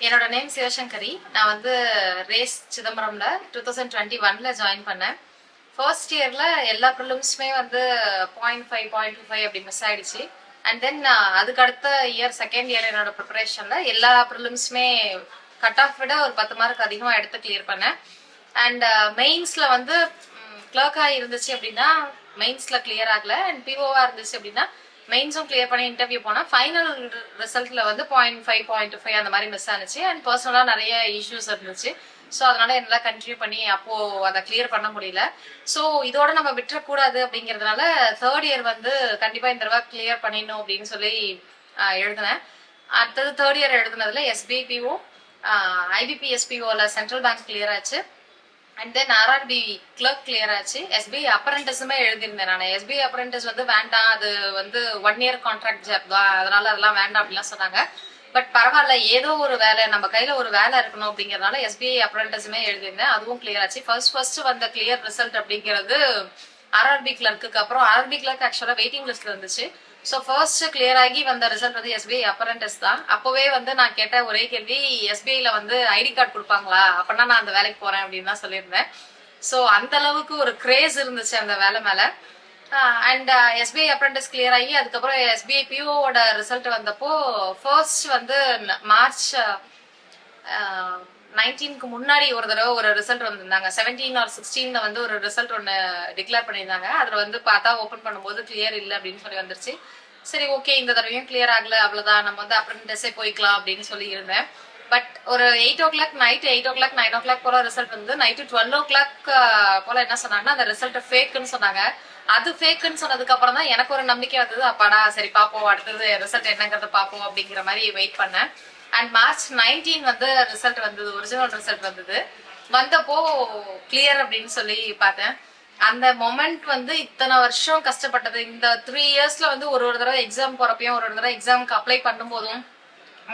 என்னோட நேம் சிவசங்கரி. நான் வந்து ரேஸ் சிதம்பரம்ல 2021ல ஜாயின் பண்ணேன். ஃபர்ஸ்ட் இயர்ல எல்லா ப்ரிலிம்ஸுமே வந்து 0.5 0.25 அப்படி மிஸ் ஆயிடுச்சு. அண்ட் தென் அதுக்கு அடுத்த இயர் செகண்ட் இயர் என்னோட ப்ரிப்பரேஷன்ல எல்லா ப்ரிலிம்ஸுமே கட் ஆஃப் விட ஒரு 10 மார்க் அதிகமாக எடுத்து கிளியர் பண்ணேன். அண்ட் மெயின்ஸ்ல வந்து கிளர்க்கா இருந்துச்சு அப்படின்னா மெயின்ஸ்ல கிளியர் ஆகல. அண்ட் பிஓவா இருந்துச்சு அப்படின்னா மெயின்ஸும் கிளியர் பண்ணி இன்டர்வியூ போனா ஃபைனல் ரிசல்ட்ல வந்து 0.5 0.25 அந்த மாதிரி மிஸ் ஆனிச்சு. அண்ட் பர்சனலா நிறைய இஷ்யூஸ் இருந்துச்சு. ஸோ அதனால என்னால கண்டினியூ பண்ணி அப்போ அதை கிளியர் பண்ண முடியல. ஸோ இதோட நம்ம விட்டுறக்கூடாது அப்படிங்கிறதுனால தேர்ட் இயர் வந்து கண்டிப்பா இந்த தடவை கிளியர் பண்ணிடணும் அப்படின்னு சொல்லி எழுதினேன். அடுத்தது தேர்ட் இயர் எழுதுனதுல எஸ்பிபிஓ ஐபிபிஎஸ்பிஓல சென்ட்ரல் பேங்க் கிளியர் ஆச்சு. And then RRB clerk clear ஆச்சு. எஸ்பிஐ அப்ரண்டிஸுமே எழுதியிருந்தேன். நான் எஸ்பிஐ அப்ரண்டிஸ் வந்து வேண்டாம், அது வந்து 1 இயர் கான்ட்ராக்ட் ஜாப் தான், அதனால அதெல்லாம் வேண்டாம் அப்படிலாம் சொன்னாங்க. பட் பரவாயில்ல, ஏதோ ஒரு வேலை நம்ம கையில ஒரு வேலை இருக்கணும் அப்படிங்கறதுனால எஸ்பிஐ அப்ரண்டிஸுமே எழுதியிருந்தேன். அதுவும் கிளியர் ஆச்சு. ஃபர்ஸ்ட் வந்த கிளியர் ரிசல்ட் அப்படிங்கிறது ஆர்ஆர்பி கிளர்க்கு. அப்புறம் ஆர்ஆர்பி கிளர்க் ஆக்சுவலா வெயிட்டிங் லிஸ்ட்ல இருந்துச்சு. ஸோ ஃபர்ஸ்ட் கிளியர் ஆகி வந்த ரிசல்ட் வந்து எஸ்பிஐ அப்ரண்டிஸ் தான். அப்பவே வந்து நான் கேட்ட ஒரே கேள்வி, எஸ்பிஐல வந்து ஐடி கார்டு கொடுப்பாங்களா, அப்படின்னா நான் அந்த வேலைக்கு போறேன் அப்படின்னு தான் சொல்லியிருந்தேன். ஸோ அந்த அளவுக்கு ஒரு கிரேஸ் இருந்துச்சு அந்த வேலை மேல. அண்ட் எஸ்பிஐ அப்ரண்டிஸ் கிளியர் ஆகி அதுக்கப்புறம் எஸ்பிஐ பிஓட ரிசல்ட் வந்தப்போ ஃபர்ஸ்ட் வந்து மார்ச் 19க்கு முன்னாடி ஒரு தடவை ஒரு ரிசல்ட் வந்திருந்தாங்க. 17 or 16ல வந்து ஒரு ரிசல்ட் ஒன்று டிக்ளேர் பண்ணியிருந்தாங்க. அதில் வந்து பார்த்தா ஓப்பன் பண்ணும்போது கிளியர் இல்லை அப்படின்னு சொல்லி வந்துருச்சு. சரி, ஓகே, இந்த தடவையும் கிளியர் ஆகல, அவ்வளோதான், நம்ம வந்து அப்ரண்டிஸே போய்க்கலாம் அப்படின்னு சொல்லி இருந்தேன். பட் ஒரு 8 o'clock நைட் 8 o'clock 9 o'clock போல ரிசல்ட் வந்து நைட்டு 12 o'clock போல என்ன சொன்னாங்கன்னா அந்த ரிசல்ட் ஃபேக்குன்னு சொன்னாங்க. அது ஃபேக்குன்னு சொன்னதுக்கு அப்புறம் தான் எனக்கு ஒரு நம்பிக்கை வந்தது. அப்பாடா, சரி பார்ப்போம், அடுத்தது ரிசல்ட் என்னங்கிறத பார்ப்போம் அப்படிங்கிற மாதிரி வெயிட் பண்ணேன். அண்ட் மார்ச் 19 வந்து ரிசல்ட் வந்தது, ஒரிஜினல் ரிசல்ட் வந்தது. வந்தப்போ கிளியர் அப்படின்னு சொல்லி பார்த்தேன். அந்த மொமெண்ட் வந்து இத்தனை வருஷம் கஷ்டப்பட்டது, இந்த 3 இயர்ஸ்ல வந்து ஒரு தடவை எக்ஸாம் போறப்பையும் ஒரு தடவை எக்ஸாமுக்கு அப்ளை பண்ணும் போதும்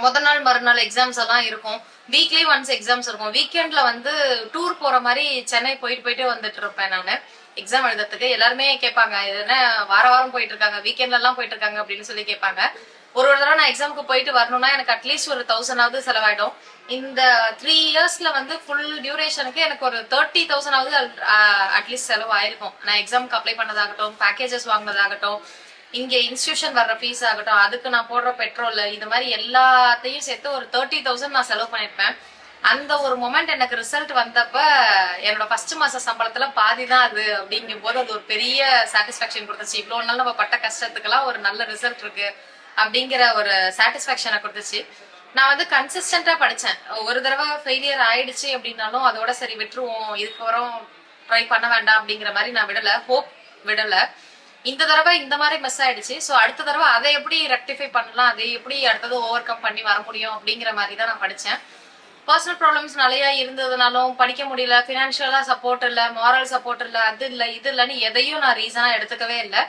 முதல் நாள் மறுநாள் எக்ஸாம்ஸ் எல்லாம் இருக்கும். வீக்லி ஒன்ஸ் எக்ஸாம்ஸ் இருக்கும். வீக்கெண்ட்ல வந்து டூர் போற மாதிரி சென்னை போயிட்டு வந்துட்டு இருப்பேன் நான் எக்ஸாம் எழுதுறதுக்கு. எல்லாருமே கேட்பாங்க, இது என்ன வார வாரம் போயிட்டு இருக்காங்க, வீக்கெண்ட்ல எல்லாம் போயிட்டு இருக்காங்க அப்படின்னு சொல்லி கேட்பாங்க. ஒரு தடவை நான் எக்ஸாமுக்கு போயிட்டு வரணும்னா எனக்கு அட்லீஸ்ட் ஒரு 1000ஆவது செலவாயிடும். இந்த 3 இயர்ஸ்ல வந்து ஃபுல் டியூரேஷனுக்கு எனக்கு ஒரு 30,000ஆவது அட்லீஸ்ட் செலவு ஆயிருக்கும். நான் எக்ஸாமுக்கு அப்ளை பண்ணதாகட்டும், பேக்கேஜஸ் வாங்கினதாகட்டும், இங்க இன்ஸ்டிடியூஷன் வர்ற ஃபீஸ் ஆகட்டும், அதுக்கு நான் போடுற பெட்ரோல், இது மாதிரி எல்லாத்தையும் சேர்த்து ஒரு 30,000 நான் செலவு பண்ணிருப்பேன். அந்த ஒரு மொமெண்ட் எனக்கு ரிசல்ட் வந்தப்ப என்னோட ஃபர்ஸ்ட் மாச சம்பளத்துல பாதி தான் அது அப்படிங்கும் போது அது ஒரு பெரிய சாட்டிஸ்பாக்சன் கொடுத்துச்சு. இவ்வளவு நாள் நம்ம பட்ட கஷ்டத்துக்கெல்லாம் ஒரு நல்ல ரிசல்ட் இருக்கு அப்படிங்கிற ஒரு சாட்டிஸ்பாக்சனை கொடுத்துச்சு. நான் வந்து கன்சிஸ்டன்டா படிச்சேன். ஒரு தடவை ஃபெயிலியர் ஆயிடுச்சு அப்படின்னாலும் அதோட சரி விட்டுருவோம், இதுக்கப்புறம் ட்ரை பண்ண வேண்டாம் அப்படிங்கிற மாதிரி நான் விடல, ஹோப் விடல. இந்த தடவை இந்த மாதிரி மிஸ் ஆயிடுச்சு. ஸோ அடுத்த தடவை அதை எப்படி ரெக்டிஃபை பண்ணலாம், அதை எப்படி அடுத்தது ஓவர் கம் பண்ணி வர முடியும் அப்படிங்கிற மாதிரி தான் நான் படித்தேன். பர்சனல் ப்ராப்ளம்ஸ் நிறைய இருந்ததுனாலும் படிக்க முடியல, ஃபினான்ஷியலா சப்போர்ட் இல்லை, மாரல் சப்போர்ட் இல்லை, அது இல்லை இது இல்லைன்னு எதையும் நான் ரீசனா எடுத்துக்கவே இல்லை.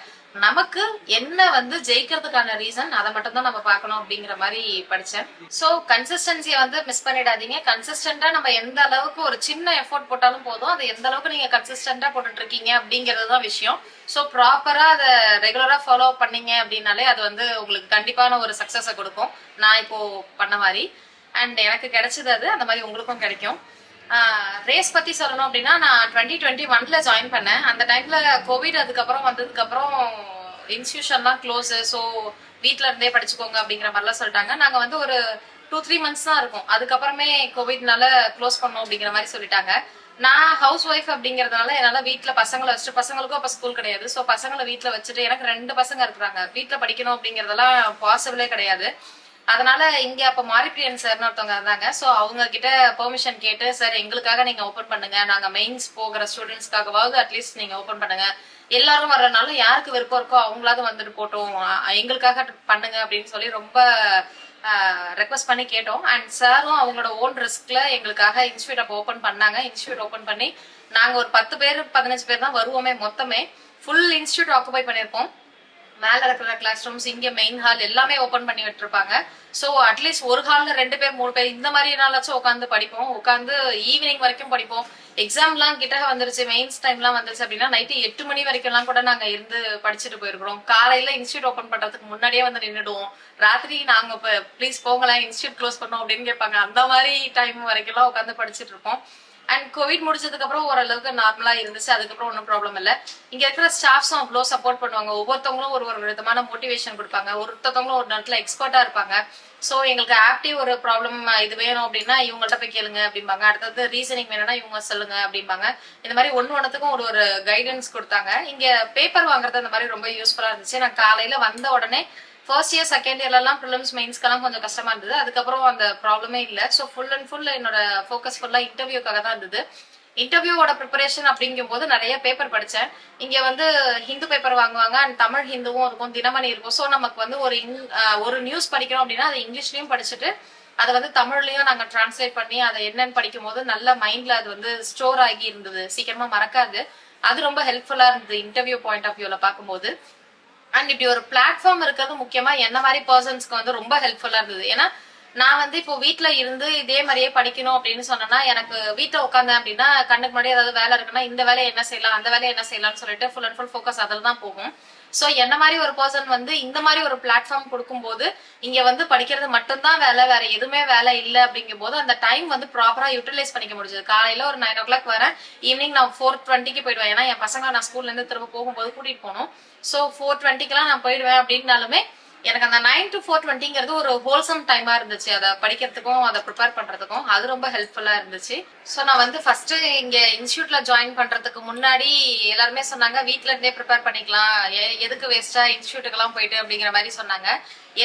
நமக்கு என்ன வந்து ஜெயிக்கிறதுக்கான ரீசன் அதை மட்டும் தான் நம்ம பார்க்கணும் அப்படிங்கிற மாதிரி படிச்சேன். ஸோ கன்சிஸ்டன்சியை வந்து மிஸ் பண்ணிடாதீங்க. கன்சிஸ்டன்டா நம்ம எந்த அளவுக்கு ஒரு சின்ன எஃபோர்ட் போட்டாலும் போதும், அது எந்த அளவுக்கு நீங்க கன்சிஸ்டன்டா போட்டுட்டு இருக்கீங்க அப்படிங்கிறது தான் விஷயம். ஸோ ப்ராப்பரா அதை ரெகுலரா ஃபாலோ பண்ணீங்க அப்படின்னாலே அது வந்து உங்களுக்கு கண்டிப்பான ஒரு சக்சஸை கொடுக்கும். நான் இப்போ பண்ண மாதிரி அண்ட் எனக்கு கிடைச்சது அது, அந்த மாதிரி உங்களுக்கும் கிடைக்கும். ரேஸ் பத்தி சொல்லணும் அப்படின்னா நான் 2021ல ஜாயின் பண்ணேன். அந்த டைம்ல கோவிட் அதுக்கப்புறம் வந்ததுக்கு அப்புறம் இன்ஸ்டியூஷன்லாம் க்ளோஸ். ஸோ வீட்ல இருந்தே படிச்சுக்கோங்க அப்படிங்கிற மாதிரிலாம் சொல்லிட்டாங்க. நாங்க வந்து ஒரு 2-3 months தான் இருக்கும். அதுக்கப்புறமே கோவிட்னால க்ளோஸ் பண்ணோம் அப்படிங்கிற மாதிரி சொல்லிட்டாங்க. நான் ஹவுஸ் ஒய்ஃப் அப்படிங்கறதுனால என்னால வீட்டுல பசங்களை வச்சுட்டு, பசங்களுக்கும் அப்ப ஸ்கூல் கிடையாது, ஸோ பசங்களை வீட்டுல வச்சுட்டு, எனக்கு 2 பசங்க இருக்கிறாங்க, வீட்டுல படிக்கணும் அப்படிங்கறதெல்லாம் பாசிபிளே கிடையாது. அதனால இங்க அப்ப மாரிப்பிரியன் சார்னு ஒருத்தவங்க இருந்தாங்க. ஸோ அவங்க கிட்ட பெர்மிஷன் கேட்டு, சார் எங்களுக்காக நீங்க ஓபன் பண்ணுங்க, நாங்க மெயின்ஸ் போகிற ஸ்டூடெண்ட்ஸ்க்காகவாவது அட்லீஸ்ட் நீங்க ஓபன் பண்ணுங்க, எல்லாரும் வர்றதுனாலும் யாருக்கு விருப்பம் இருக்கோ அவங்களாவது வந்துட்டு போட்டோம், எங்களுக்காக பண்ணுங்க அப்படின்னு சொல்லி ரொம்ப ரெக்வஸ்ட் பண்ணி கேட்டோம். அண்ட் சாரும் அவங்களோட ஓன் ரிஸ்க்ல எங்களுக்காக இன்ஸ்டியூட் அப்போ ஓப்பன் பண்ணாங்க. இன்ஸ்டியூட் ஓப்பன் பண்ணி நாங்க ஒரு 10 பேர் 15 பேர் தான் வருவோமே, மொத்தமே ஃபுல் இன்ஸ்டியூட் ஆக்குபை பண்ணியிருப்போம். மேல இருக்கிற கிளாஸ் ரூம்ஸ், இங்க மெயின் ஹால் எல்லாமே ஓபன் பண்ணி விட்டுருப்பாங்க. சோ அட்லீஸ்ட் ஒரு ஹால்ல 2 பேர் 3 பேர் இந்த மாதிரி நாளாச்சும் உட்காந்து படிப்போம். உட்காந்து ஈவினிங் வரைக்கும் படிப்போம். எக்ஸாம்லாம் கிட்ட வந்துருச்சு, மெயின்ஸ் டைம்லாம் வந்துருச்சு அப்படின்னா நைட்டு 8 மணி வரைக்கும்லாம் கூட நாங்க இருந்து படிச்சுட்டு போயிருக்கிறோம். காலையில இன்ஸ்டியூட் ஓபன் பண்றதுக்கு முன்னாடியே வந்து நின்றுடுவோம். ராத்திரி நாங்க ப்ளீஸ் போங்களேன், இன்ஸ்டியூட் க்ளோஸ் பண்ணோம் அப்படின்னு கேட்பாங்க. அந்த மாதிரி டைம் வரைக்கும்லாம் உட்காந்து படிச்சுட்டு இருப்போம். அண்ட் கோவிட் முடிச்சதுக்கு அப்புறம் ஓரளவுக்கு நார்மலா இருந்துச்சு. அதுக்கப்புறம் ஒன்றும் ப்ராப்ளம் இல்லை. இங்க இருக்கிற ஸ்டாஃப்ஸும் அவ்வளோ சப்போர்ட் பண்ணுவாங்க. ஒவ்வொருத்தவங்களும் ஒரு ஒரு விதமான மோட்டிவேஷன் கொடுப்பாங்க. ஒருத்தவங்களும் ஒரு நேரத்துல எக்ஸ்பர்ட்டா இருப்பாங்க. ஸோ எங்களுக்கு ஆப்டிவ் ஒரு ப்ராப்ளம் இது வேணும் அப்படின்னா இவங்கள்ட்ட போய் கேளுங்க அப்படிம்பாங்க. அடுத்தது ரீசனிங் வேணும்னா இவங்க சொல்லுங்க அப்படிம்பாங்க. இந்த மாதிரி ஒன்றுத்துக்கும் ஒரு ஒரு கைடன்ஸ் கொடுத்தாங்க. இங்க பேப்பர் வாங்குறது அந்த மாதிரி ரொம்ப யூஸ்ஃபுல்லா இருந்துச்சு. நான் காலையில வந்த உடனே ஃபர்ஸ்ட் இயர் செகண்ட் இயர்லாம் ப்ரிலிம்ஸ் மெயின்ஸ்க்கெல்லாம் கொஞ்சம் கஷ்டமா இருந்தது. அதுக்கப்புறம் அந்த ப்ராப்ளமே இல்லை. ஸோ ஃபுல் அண்ட் ஃபுல் என்னோட ஃபோக்கஸ் ஃபுல்லா இன்டர்வியூக்காக தான் இருந்தது. இன்டர்வியூவோட ப்ரிப்பரேஷன் அப்படிங்கும் போது நிறைய பேப்பர் படித்தேன். இங்க வந்து ஹிந்து பேப்பர் வாங்குவாங்க அண்ட் தமிழ் ஹிந்துவும் இருக்கும், தினமணி இருக்கும். ஸோ நமக்கு வந்து ஒரு நியூஸ் படிக்கிறோம் அப்படின்னா அதை இங்கிலீஷ்லயும் படிச்சுட்டு அதை வந்து தமிழ்லயும் நாங்க டிரான்ஸ்லேட் பண்ணி அதை என்னன்னு படிக்கும் போது நல்ல மைண்ட்ல அது வந்து ஸ்டோர் ஆகி இருந்தது, சீக்கிரமா மறக்காது. அது ரொம்ப ஹெல்ப்ஃபுல்லா இருந்தது இன்டர்வியூ பாயிண்ட் ஆஃப் வியூல பார்க்கும்போது. அண்ட் இப்படி ஒரு பிளாட்ஃபார்ம் இருக்கிறது முக்கியமா என்ன மாதிரி பர்சன்ஸ்க்கு வந்து ரொம்ப ஹெல்ப்ஃபுல்லா இருந்தது. ஏன்னா நான் வந்து இப்போ வீட்டுல இருந்து இதே மாதிரியே படிக்கணும் அப்படின்னு சொன்னேன்னா எனக்கு வீட்டுல உட்காந்தேன் அப்படின்னா கண்ணுக்கு முன்னாடி ஏதாவது வேலை இருக்குன்னா இந்த வேலையை என்ன செய்யலாம் அந்த வேலையை என்ன செய்யலாம்னு சொல்லிட்டு ஃபுல் அண்ட் ஃபுல் ஃபோக்கஸ் அதில் தான் போகும். ஸோ என்ன மாதிரி ஒரு பர்சன் வந்து இந்த மாதிரி ஒரு பிளாட்ஃபார்ம் கொடுக்கும்போது இங்க வந்து படிக்கிறது மட்டும்தான் வேலை, வேற எதுவுமே வேலை இல்லை அப்படிங்கும் போது அந்த டைம் வந்து ப்ராப்பரா யூட்டிலைஸ் பண்ணிக்க முடிஞ்சது. காலையில ஒரு 9 o'clock வரேன், ஈவினிங் நான் 4:20 போயிடுவேன். ஏன்னா என் பசங்க நான் ஸ்கூல்ல இருந்து திரும்ப போகும்போது கூட்டிட்டு போகணும். ஸோ 4:20 நான் போயிடுவேன். அப்படின்னாலுமே எனக்கு அந்த 9 to 4:20 ஒரு ஹோல்சம் டைமா இருந்துச்சு. அதை படிக்கிறதுக்கும் அதை ப்ரிப்பேர் பண்றதுக்கும் அது ரொம்ப ஹெல்ப்ஃபுல்லா இருந்துச்சு. ஸோ நான் வந்து ஃபர்ஸ்ட் இங்க இன்ஸ்டியூட்ல ஜாயின் பண்றதுக்கு முன்னாடி எல்லாருமே சொன்னாங்க வீட்ல இருந்தே ப்ரிப்பேர் பண்ணிக்கலாம், எதுக்கு வேஸ்டா இன்ஸ்டியூட்டுக்கெல்லாம் போயிட்டு அப்படிங்கிற மாதிரி சொன்னாங்க.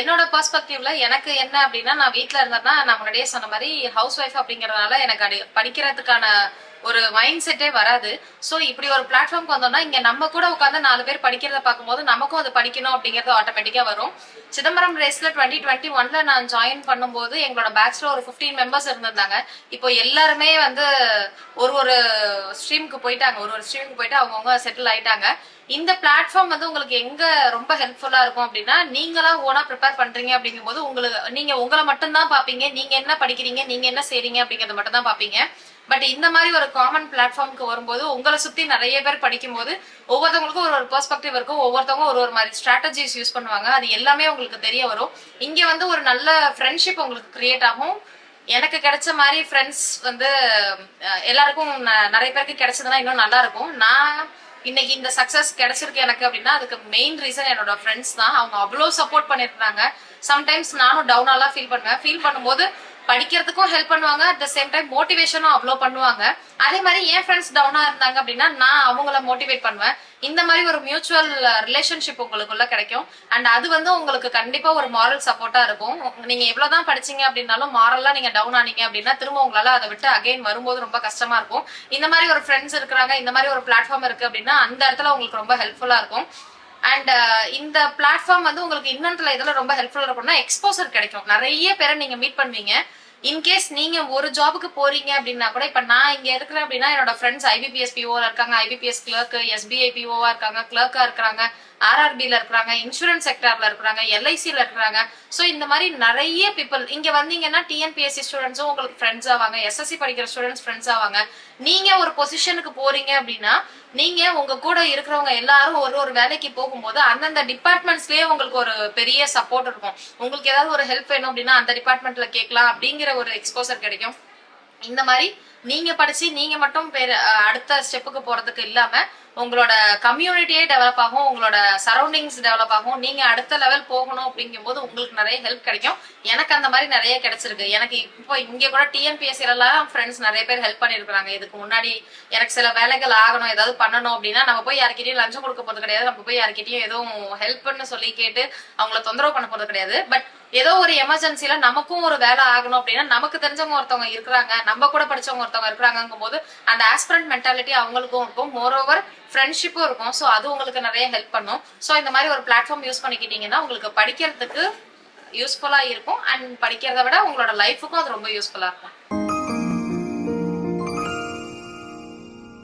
என்னோட பெர்ஸ்பெக்டிவ்ல எனக்கு என்ன அப்படின்னா நான் வீட்டுல இருந்தேன்னா நான் முன்னாடியே சொன்ன மாதிரி ஹவுஸ் ஒய்ஃப் அப்படிங்கறதுனால எனக்கு படிக்கிறதுக்கான ஒரு மைண்ட் செட்டே வராது. சோ இப்படி ஒரு பிளாட்ஃபார்ம்க்கு வந்தோம்னா இங்க நம்ம கூட உட்காந்து 4 பேர் படிக்கிறத பார்க்கும்போது நமக்கும் அது படிக்கணும் அப்படிங்கிறது ஆட்டோமேட்டிக்கா வரும். சிதம்பரம் ரேஸ்ல 2021 நான் ஜாயின் பண்ணும்போது எங்களோட பேட்ச்ல ஒரு 15 மெம்பர்ஸ் இருந்திருந்தாங்க. இப்போ எல்லாருமே வந்து ஒரு ஸ்ட்ரீமுக்கு போயிட்டு அவங்கவுங்க செட்டில் ஆயிட்டாங்க. இந்த பிளாட்ஃபார்ம் வந்து உங்களுக்கு எங்க ரொம்ப ஹெல்ப்ஃபுல்லா இருக்கும் அப்படின்னா நீங்களா ஓனா ப்ரிப்பேர் பண்றீங்க அப்படிங்கும் போது நீங்க உங்களை மட்டும் தான் பாப்பீங்க, நீங்க என்ன படிக்கிறீங்க நீங்க என்ன செய்றீங்க அப்படிங்கறத மட்டும் தான் பாப்பீங்க. பட் இந்த மாதிரி ஒரு காமன் பிளாட்ஃபார்முக்கு வரும்போது உங்களை சுத்தி நிறைய பேர் படிக்கும் போது ஒவ்வொருத்தவங்களுக்கும் ஒரு பெர்ஸ்பெக்டிவ் இருக்கும், ஒவ்வொருத்தவங்க ஒரு மாதிரி ஸ்ட்ராட்டஜிஸ் யூஸ் பண்ணுவாங்க. அது எல்லாமே உங்களுக்கு தெரிய வரும். இங்க வந்து ஒரு நல்ல ஃப்ரெண்ட்ஷிப் உங்களுக்கு கிரியேட் ஆகும். எனக்கு கிடைச்ச மாதிரி ஃப்ரெண்ட்ஸ் வந்து எல்லாருக்கும் நிறைய பேருக்கு கிடைச்சதுன்னா இன்னும் நல்லா இருக்கும். நான் இன்னைக்கு இந்த சக்சஸ் கிடைச்சிருக்கு எனக்கு அப்படின்னா அதுக்கு மெயின் ரீசன் என்னோட ஃப்ரெண்ட்ஸ் தான். அவங்க அவ்வளோ சப்போர்ட் பண்ணிருக்காங்க. சம்டைம்ஸ் நானும் டவுனாலாம் ஃபீல் பண்ணும்போது படிக்கிறதுக்கும் ஹெல்ப் பண்ணுவாங்க, அட் த சேம் டைம் மோட்டிவேஷனும் அவ்வளோ பண்ணுவாங்க. அதே மாதிரி என் ஃப்ரெண்ட்ஸ் டவுனா இருந்தாங்க அப்படின்னா நான் அவங்கள மோட்டிவேட் பண்ணுவேன். இந்த மாதிரி ஒரு மியூச்சுவல் ரிலேஷன்ஷிப் உங்களுக்குள்ள கிடைக்கும். அண்ட் அது வந்து உங்களுக்கு கண்டிப்பா ஒரு மாரல் சப்போர்ட்டா இருக்கும். நீங்க எவ்வளவுதான் படிச்சீங்க அப்படின்னாலும் மாரல்லா நீங்க டவுன் ஆனீங்க அப்படின்னா திரும்ப உங்களால அதை விட்டு அகைன் வரும்போது ரொம்ப கஷ்டமா இருக்கும். இந்த மாதிரி ஒரு ஃப்ரெண்ட்ஸ் இருக்கிறாங்க, இந்த மாதிரி ஒரு பிளாட்ஃபார்ம் இருக்கு அப்படின்னா அந்த இடத்துல உங்களுக்கு ரொம்ப ஹெல்ப்ஃபுல்லா இருக்கும். அண்ட் இந்த பிளாட்ஃபார்ம் வந்து உங்களுக்கு இன்னொன்றுல இதெல்லாம் ரொம்ப ஹெல்ப்ஃபுல்லா இருக்கும்னா எக்ஸ்போசர் கிடைக்கும். நிறைய பேரை நீங்க மீட் பண்ணுவீங்க. இன்கேஸ் நீங்க ஒரு ஜாபுக்கு போறீங்க அப்படின்னா கூட இப்ப நான் இங்க இருக்கிறேன் அப்படின்னா என்னோட ஃப்ரெண்ட்ஸ் ஐபிபிஎஸ் பிஓ இருக்காங்க, ஐபிபிஎஸ் கிளர்க், எஸ்பிஐ பிஓவா இருக்காங்க, கிளர்க்கா இருக்கிறாங்க, ஆர்ஆர்பில இருக்கிறாங்க, இன்சூரன்ஸ் செக்டர்ல இருக்கிறாங்க, எல்ஐசில இருக்கிறாங்க. சோ இந்த மாதிரி நிறைய பீப்புள் இங்க வந்தீங்கன்னா டிஎன்பிஎஸ்சி ஸ்டூடெண்ட்ஸும் உங்களுக்கு ஃப்ரெண்ட்ஸ் ஆவாங்க, எஸ்எஸ்சி படிக்கிற ஸ்டூடெண்ட்ஸ் ஃப்ரெண்ட்ஸ் ஆவாங்க. நீங்க ஒரு பொசிஷனுக்கு போறீங்க அப்படின்னா நீங்க உங்க கூட இருக்கிறவங்க எல்லாரும் ஒரு வேலைக்கு போகும்போது அந்தந்த டிபார்ட்மெண்ட்ஸ்லயே உங்களுக்கு ஒரு பெரிய சப்போர்ட் இருக்கும். உங்களுக்கு ஏதாவது ஒரு ஹெல்ப் வேணும் அப்படின்னா அந்த டிபார்ட்மெண்ட்ல கேட்கலாம் அப்படிங்கிற ஒரு எக்ஸ்போசர் கிடைக்கும். இந்த மாதிரி நீங்க படிச்சு நீங்க மட்டும் அடுத்த ஸ்டெப்புக்கு போறதுக்கு இல்லாம உங்களோட கம்யூனிட்டியே டெவலப் ஆகும், உங்களோட சரௌண்டிங்ஸ் டெவலப் ஆகும். நீங்க அடுத்த லெவல் போகணும் அப்படிங்கும் போது உங்களுக்கு நிறைய ஹெல்ப் கிடைக்கும். எனக்கு அந்த மாதிரி நிறைய கிடைச்சிருக்கு. எனக்கு இப்போ இங்க கூட டிஎன்பிஎஸ்சில எல்லாம் ஃப்ரெண்ட்ஸ் நிறைய பேர் ஹெல்ப் பண்ணிருக்காங்க. இதுக்கு முன்னாடி எனக்கு சில வேலைகள் ஆகணும், ஏதாவது பண்ணணும் அப்படின்னா நம்ம போய் யார்கிட்டயும் லஞ்சம் கொடுக்க போறது கிடையாது, நம்ம போய் யார்கிட்டயும் எதுவும் ஹெல்ப்னு சொல்லி கேட்டு அவங்கள தொந்தரவு பண்ண போறது கிடையாது. பட் ஏதோ ஒரு எமர்ஜென்சில நமக்கும் ஒரு வேலை ஆகணும் அப்படின்னா நமக்கு தெரிஞ்சவங்க ஒருத்தவங்க இருக்கிறாங்க, நம்ம கூட படிச்சவங்க ஒருத்தவங்க இருக்கிறாங்கும் போது அந்த ஆஸ்பிரண்ட் மென்டாலிட்டி அவங்களுக்கும் இருக்கும், மோரோவர் ஃப்ரெண்ட்ஷிப்பும் இருக்கும். ஸோ அது உங்களுக்கு நிறைய ஹெல்ப் பண்ணும். ஸோ இந்த மாதிரி ஒரு பிளாட்ஃபார்ம் யூஸ் பண்ணிக்கிட்டீங்கன்னா உங்களுக்கு படிக்கிறதுக்கு யூஸ்ஃபுல்லா இருக்கும். அண்ட் படிக்கிறத விட உங்களோட லைஃபுக்கும் அது ரொம்ப யூஸ்ஃபுல்லா இருக்கும்.